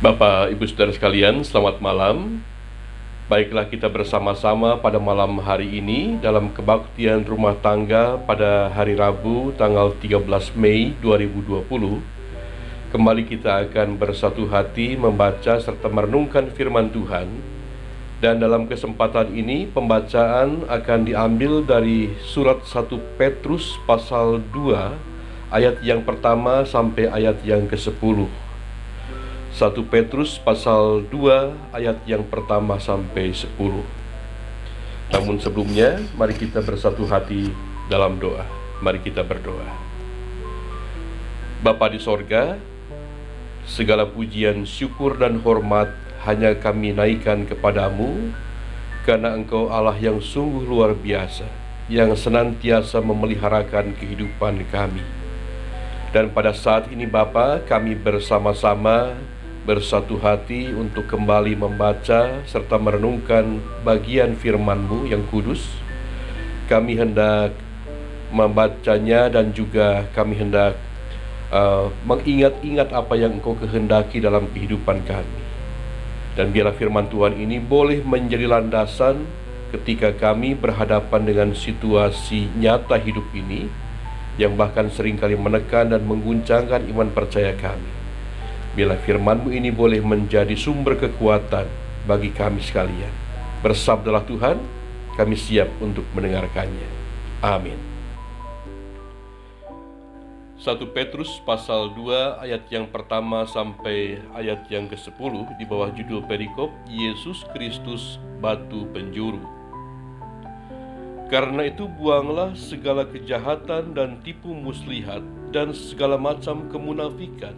Bapak, Ibu, Saudara sekalian, selamat malam. Baiklah, kita bersama-sama pada malam hari ini dalam kebaktian rumah tangga pada hari Rabu tanggal 13 Mei 2020. Kembali kita akan bersatu hati membaca serta merenungkan firman Tuhan. Dan dalam kesempatan ini pembacaan akan diambil dari surat 1 Petrus pasal 2 ayat yang pertama sampai ayat yang ke-10. 1 Petrus pasal 2 ayat yang pertama sampai 10. Namun sebelumnya, mari kita bersatu hati dalam doa. Mari kita berdoa. Bapa di sorga, segala pujian, syukur, dan hormat hanya kami naikkan kepadamu, karena Engkau Allah yang sungguh luar biasa, yang senantiasa memeliharakan kehidupan kami. Dan pada saat ini Bapa, kami bersama-sama bersatu hati untuk kembali membaca serta merenungkan bagian firman-Mu yang kudus. Kami hendak membacanya dan juga kami hendak mengingat-ingat apa yang Engkau kehendaki dalam kehidupan kami. Dan biarlah firman Tuhan ini boleh menjadi landasan ketika kami berhadapan dengan situasi nyata hidup ini yang bahkan seringkali menekan dan mengguncangkan iman percaya kami. Biarlah firman-Mu ini boleh menjadi sumber kekuatan bagi kami sekalian. Bersabdalah Tuhan, kami siap untuk mendengarkannya. Amin. 1 Petrus pasal 2 ayat yang pertama sampai ayat yang ke-10 di bawah judul perikop Yesus Kristus batu penjuru. Karena itu buanglah segala kejahatan dan tipu muslihat dan segala macam kemunafikan,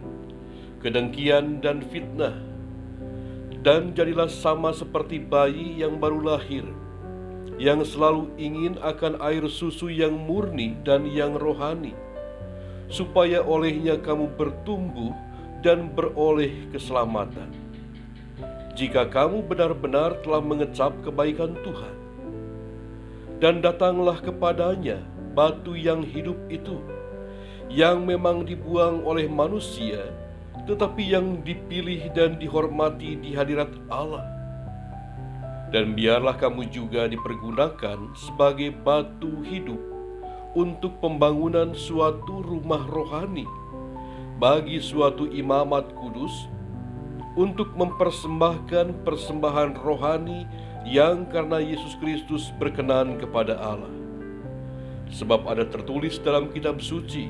kedengkian dan fitnah, dan jadilah sama seperti bayi yang baru lahir, yang selalu ingin akan air susu yang murni dan yang rohani, supaya olehnya kamu bertumbuh dan beroleh keselamatan, jika kamu benar-benar telah mengecap kebaikan Tuhan. Dan datanglah kepadanya batu yang hidup itu, yang memang dibuang oleh manusia, tetapi yang dipilih dan dihormati di hadirat Allah. Dan biarlah kamu juga dipergunakan sebagai batu hidup untuk pembangunan suatu rumah rohani, bagi suatu imamat kudus, untuk mempersembahkan persembahan rohani yang karena Yesus Kristus berkenan kepada Allah. Sebab ada tertulis dalam kitab suci,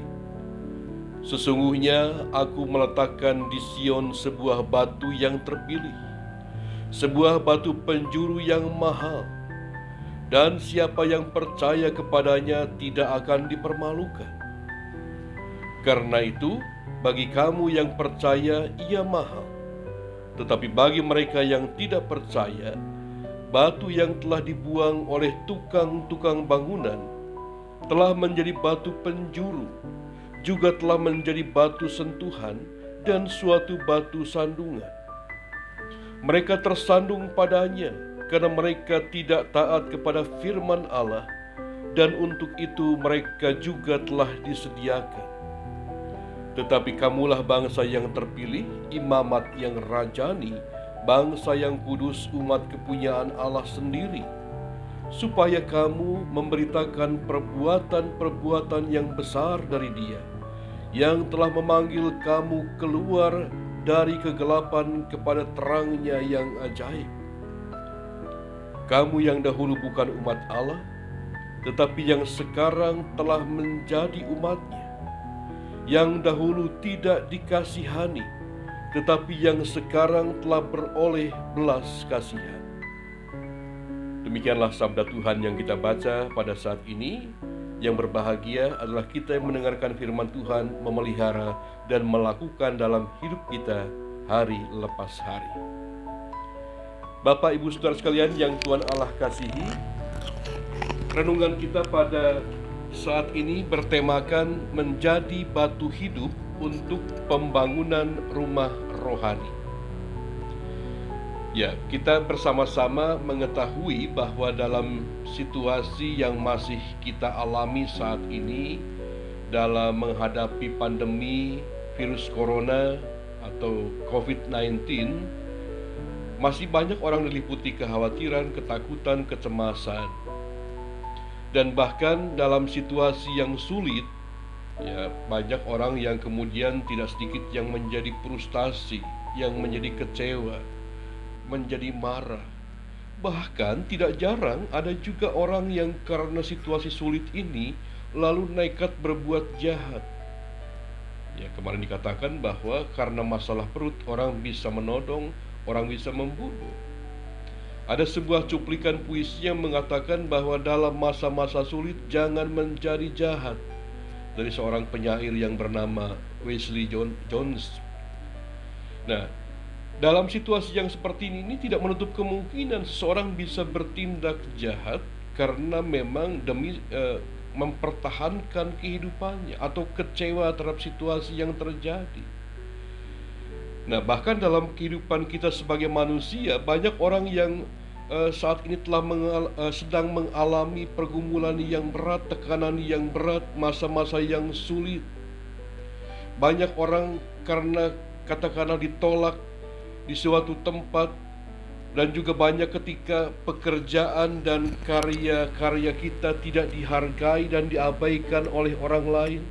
sesungguhnya aku meletakkan di Sion sebuah batu yang terpilih, sebuah batu penjuru yang mahal, dan siapa yang percaya kepadanya tidak akan dipermalukan. Karena itu, bagi kamu yang percaya ia mahal, tetapi bagi mereka yang tidak percaya, batu yang telah dibuang oleh tukang-tukang bangunan telah menjadi batu penjuru, juga telah menjadi batu sentuhan dan suatu batu sandungan. Mereka tersandung padanya karena mereka tidak taat kepada firman Allah, dan untuk itu mereka juga telah disediakan. Tetapi kamulah bangsa yang terpilih, imamat yang rajani, bangsa yang kudus, umat kepunyaan Allah sendiri, supaya kamu memberitakan perbuatan-perbuatan yang besar dari Dia, yang telah memanggil kamu keluar dari kegelapan kepada terang-Nya yang ajaib. Kamu yang dahulu bukan umat Allah, tetapi yang sekarang telah menjadi umat-Nya, yang dahulu tidak dikasihani, tetapi yang sekarang telah beroleh belas kasihan. Demikianlah sabda Tuhan yang kita baca pada saat ini. Yang berbahagia adalah kita yang mendengarkan firman Tuhan, memelihara dan melakukan dalam hidup kita hari lepas hari. Bapak, Ibu, Saudara sekalian yang Tuhan Allah kasihi, renungan kita pada saat ini bertemakan menjadi batu hidup untuk pembangunan rumah rohani. Ya, kita bersama-sama mengetahui bahwa dalam situasi yang masih kita alami saat ini, dalam menghadapi pandemi virus corona atau COVID-19, masih banyak orang diliputi kekhawatiran, ketakutan, kecemasan. Dan bahkan dalam situasi yang sulit, ya, banyak orang yang kemudian tidak sedikit yang menjadi frustasi, yang menjadi kecewa, menjadi marah. Bahkan tidak jarang ada juga orang yang karena situasi sulit ini lalu nekat berbuat jahat. Ya, kemarin dikatakan bahwa karena masalah perut orang bisa menodong, orang bisa membunuh. Ada sebuah cuplikan puisi yang mengatakan bahwa dalam masa-masa sulit jangan menjadi jahat, dari seorang penyair yang bernama Wesley Jones. Nah, dalam situasi yang seperti ini tidak menutup kemungkinan seseorang bisa bertindak jahat karena memang demi mempertahankan kehidupannya atau kecewa terhadap situasi yang terjadi. Nah, bahkan dalam kehidupan kita sebagai manusia, banyak orang yang saat ini telah sedang mengalami pergumulan yang berat, tekanan yang berat, masa-masa yang sulit. Banyak orang karena katakanlah ditolak di suatu tempat, dan juga banyak ketika pekerjaan dan karya-karya kita tidak dihargai dan diabaikan oleh orang lain.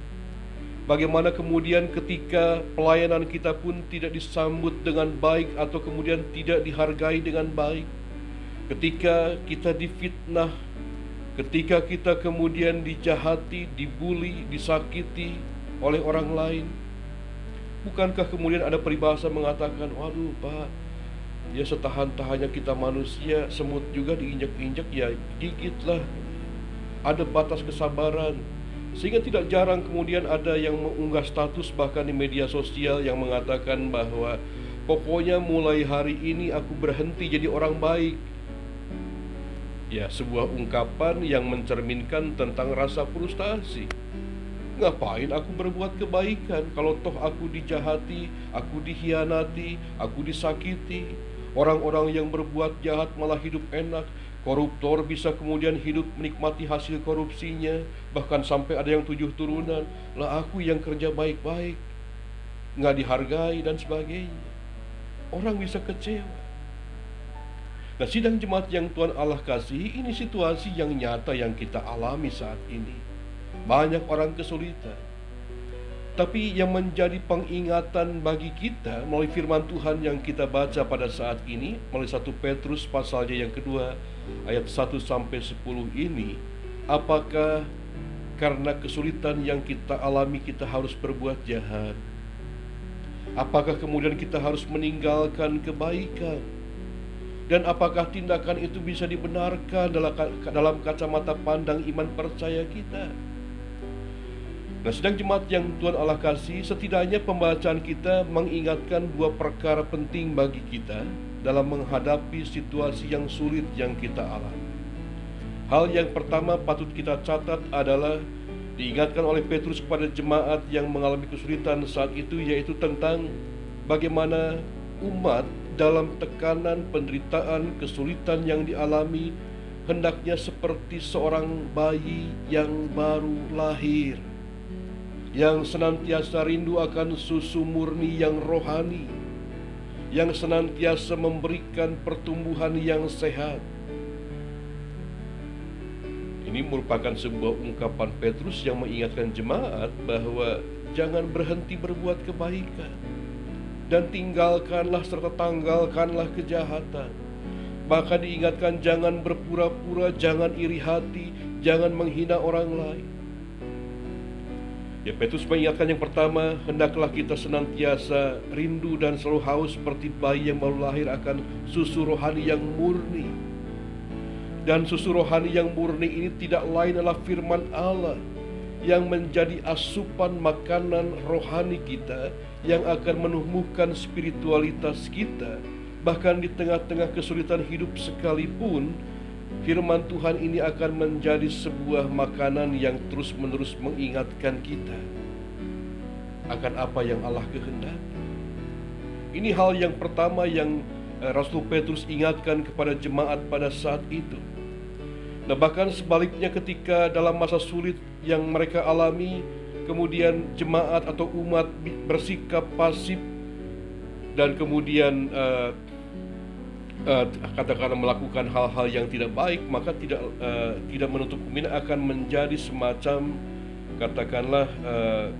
Bagaimana kemudian ketika pelayanan kita pun tidak disambut dengan baik atau kemudian tidak dihargai dengan baik. Ketika kita difitnah, ketika kita kemudian dijahati, dibuli, disakiti oleh orang lain. Bukankah kemudian ada peribahasa mengatakan, waduh Pak, ya setahan-tahannya kita manusia, semut juga diinjak-injak, ya gigitlah. Ada batas kesabaran. Sehingga tidak jarang kemudian ada yang mengunggah status bahkan di media sosial yang mengatakan bahwa pokoknya mulai hari ini aku berhenti jadi orang baik. Ya, sebuah ungkapan yang mencerminkan tentang rasa frustasi. Ngapain aku berbuat kebaikan kalau toh aku dijahati, aku dikhianati, aku disakiti. Orang-orang yang berbuat jahat malah hidup enak. Koruptor bisa kemudian hidup menikmati hasil korupsinya, bahkan sampai ada yang 7 turunan. Lah aku yang kerja baik-baik nggak dihargai dan sebagainya. Orang bisa kecewa. Nah, sidang jemaat yang Tuhan Allah kasihi, ini situasi yang nyata yang kita alami saat ini. Banyak orang kesulitan. Tapi yang menjadi pengingatan bagi kita melalui firman Tuhan yang kita baca pada saat ini, melalui 1 Petrus pasalnya yang kedua, ayat 1-10 ini, apakah karena kesulitan yang kita alami kita harus berbuat jahat? Apakah kemudian kita harus meninggalkan kebaikan? Dan apakah tindakan itu bisa dibenarkan dalam kacamata pandang iman percaya kita? Nah, sedang jemaat yang Tuhan Allah kasih, setidaknya pembacaan kita mengingatkan 2 perkara penting bagi kita dalam menghadapi situasi yang sulit yang kita alami. Hal yang pertama patut kita catat adalah diingatkan oleh Petrus kepada jemaat yang mengalami kesulitan saat itu, yaitu tentang bagaimana umat dalam tekanan, penderitaan, kesulitan yang dialami hendaknya seperti seorang bayi yang baru lahir, yang senantiasa rindu akan susu murni yang rohani, yang senantiasa memberikan pertumbuhan yang sehat. Ini merupakan sebuah ungkapan Petrus yang mengingatkan jemaat bahwa jangan berhenti berbuat kebaikan, dan tinggalkanlah serta tanggalkanlah kejahatan. Bahkan diingatkan jangan berpura-pura, jangan iri hati, jangan menghina orang lain. Ya, Petrus mengingatkan yang pertama, hendaklah kita senantiasa rindu dan selalu haus seperti bayi yang baru lahir akan susu rohani yang murni. Dan susu rohani yang murni ini tidak lain adalah firman Allah yang menjadi asupan makanan rohani kita, yang akan menumbuhkan spiritualitas kita. Bahkan di tengah-tengah kesulitan hidup sekalipun, firman Tuhan ini akan menjadi sebuah makanan yang terus-menerus mengingatkan kita akan apa yang Allah kehendaki. Ini hal yang pertama yang Rasul Petrus ingatkan kepada jemaat pada saat itu. Nah, bahkan sebaliknya ketika dalam masa sulit yang mereka alami, kemudian jemaat atau umat bersikap pasif, dan kemudian katakanlah melakukan hal-hal yang tidak baik, maka tidak menutup kemungkinan akan menjadi semacam katakanlah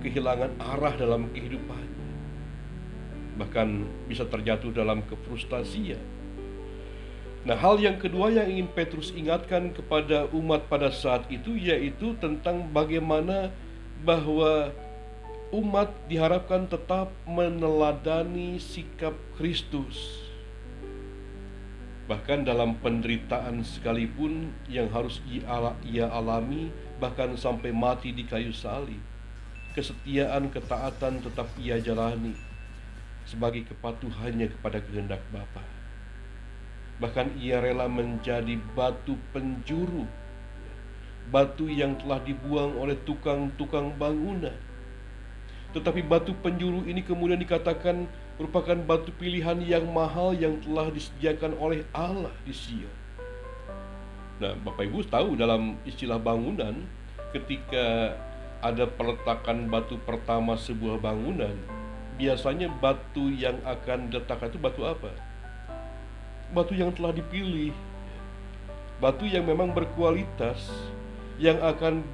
kehilangan arah dalam kehidupan, bahkan bisa terjatuh dalam kefrustasian. Nah, hal yang kedua yang ingin Petrus ingatkan kepada umat pada saat itu yaitu tentang bagaimana bahwa umat diharapkan tetap meneladani sikap Kristus. Bahkan dalam penderitaan sekalipun yang harus ia alami, bahkan sampai mati di kayu salib, kesetiaan, ketaatan tetap ia jalani sebagai kepatuhannya kepada kehendak Bapa. Bahkan ia rela menjadi batu penjuru, batu yang telah dibuang oleh tukang-tukang bangunan. Tetapi batu penjuru ini kemudian dikatakan merupakan batu pilihan yang mahal yang telah disediakan oleh Allah di Sion. Nah, Bapak Ibu tahu dalam istilah bangunan, ketika ada peletakan batu pertama sebuah bangunan, biasanya batu yang akan diletakkan itu batu apa? Batu yang telah dipilih, batu yang memang berkualitas, yang akan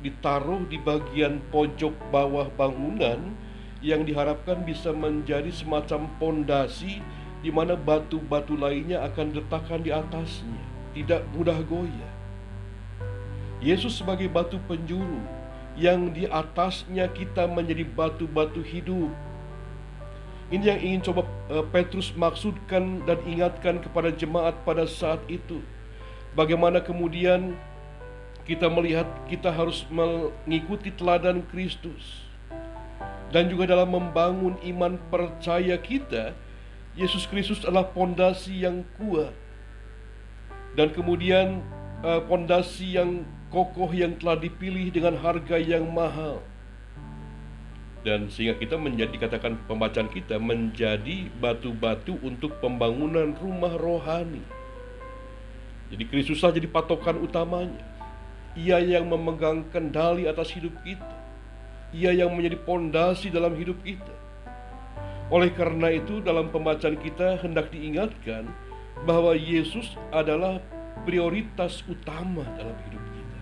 ditaruh di bagian pojok bawah bangunan, yang diharapkan bisa menjadi semacam pondasi di mana batu-batu lainnya akan diletakkan di atasnya, tidak mudah goyah. Yesus sebagai batu penjuru, yang di atasnya kita menjadi batu-batu hidup. Ini yang ingin coba Petrus maksudkan dan ingatkan kepada jemaat pada saat itu. Bagaimana kemudian kita melihat kita harus mengikuti teladan Kristus. Dan juga dalam membangun iman percaya kita, Yesus Kristus adalah pondasi yang kuat. Dan kemudian pondasi yang kokoh yang telah dipilih dengan harga yang mahal. Dan sehingga kita dikatakan pembacaan kita menjadi batu-batu untuk pembangunan rumah rohani. Jadi Kristuslah jadi patokan utamanya. Ia yang memegang kendali atas hidup kita. Ia yang menjadi pondasi dalam hidup kita. Oleh karena itu dalam pembacaan kita hendak diingatkan bahwa Yesus adalah prioritas utama dalam hidup kita.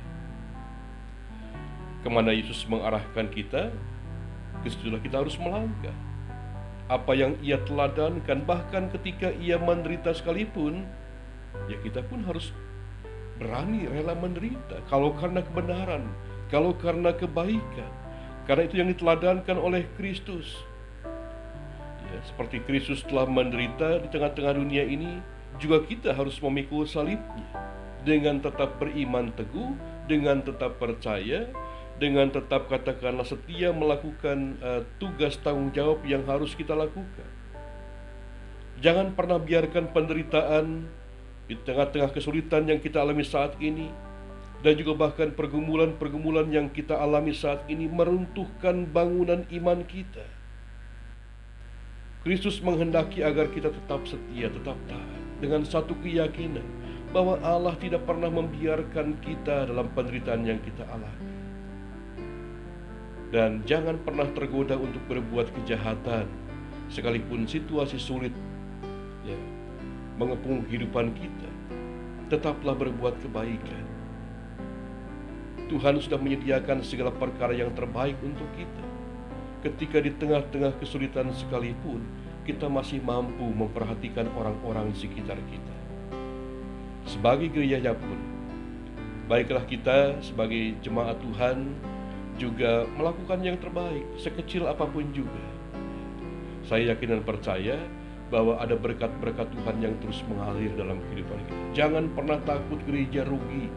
Kemana Yesus mengarahkan kita, kesitulah kita harus melangkah. Apa yang ia teladankan, bahkan ketika ia menderita sekalipun, ya kita pun harus berani rela menderita. Kalau karena kebenaran, kalau karena kebaikan. Karena itu yang diteladankan oleh Kristus. Ya, seperti Kristus telah menderita di tengah-tengah dunia ini, juga kita harus memikul salibnya dengan tetap beriman teguh, dengan tetap percaya, dengan tetap katakanlah setia melakukan tugas tanggung jawab yang harus kita lakukan. Jangan pernah biarkan penderitaan di tengah-tengah kesulitan yang kita alami saat ini, dan juga bahkan pergumulan-pergumulan yang kita alami saat ini meruntuhkan bangunan iman kita. Kristus menghendaki agar kita tetap setia, tetap taat, dengan satu keyakinan bahwa Allah tidak pernah membiarkan kita dalam penderitaan yang kita alami. Dan jangan pernah tergoda untuk berbuat kejahatan, sekalipun situasi sulit ya, mengepung kehidupan kita. Tetaplah berbuat kebaikan. Tuhan sudah menyediakan segala perkara yang terbaik untuk kita. Ketika di tengah-tengah kesulitan sekalipun, kita masih mampu memperhatikan orang-orang di sekitar kita. Sebagai gerejanya pun, baiklah kita sebagai jemaat Tuhan juga melakukan yang terbaik, sekecil apapun juga. Saya yakin dan percaya bahwa ada berkat-berkat Tuhan yang terus mengalir dalam kehidupan kita. Jangan pernah takut gereja rugi.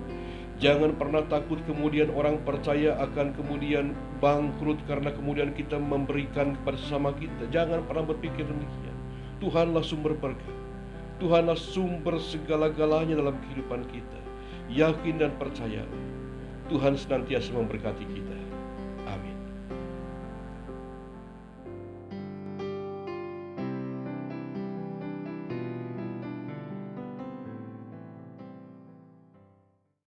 Jangan pernah takut kemudian orang percaya akan kemudian bangkrut karena kemudian kita memberikan kepada sesama kita. Jangan pernah berpikir demikian. Tuhanlah sumber berkat. Tuhanlah sumber segala-galanya dalam kehidupan kita. Yakin dan percaya, Tuhan senantiasa memberkati kita.